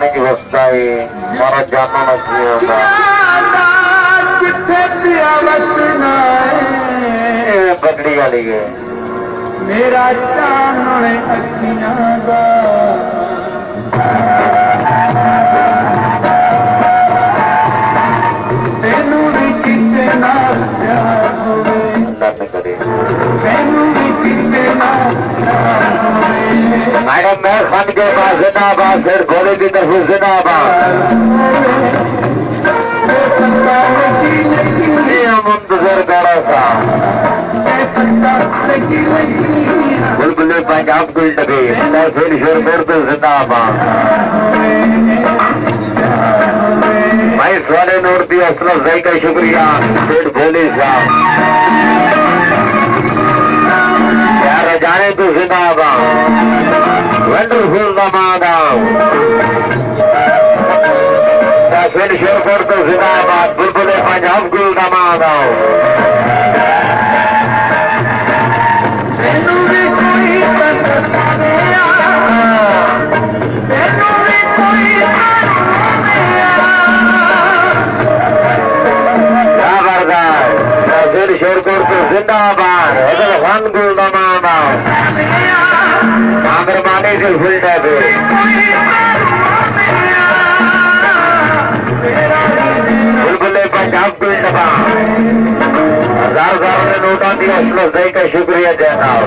जाने की वस्ता है मारा जाना नहीं होगा पगड़ी वाली है मेरा चानने अखियां दा तेनू भी किसे नाल प्यार होवे अल्लाह न करे तेनू भी किसे नाल प्यार होवे मैडम मैं खान के पास जिंदाबाद फिर भोले की तरफ जिंदाबाद मुंतजर बड़ा सा बुलबुले पंजाब गुल डबे फिर शोर मुर्द जिंदाबाद भाई स्वाले नूर दी असलफ भाई का शुक्रिया पेट भोले साहब यार जाने तो जिंदाबाद वंडरफुल दमादाम फिर शोर तो जिंदाबाद बुलबुले पंजाब गुल दमादाम शेर को जिंदाबाद खान गुल दमादाम आंगरमानी से फुल टैब बुलबुले पंजाब गुल दबा हजार ने नोटा दिया असलफ भाई का शुक्रिया जनाब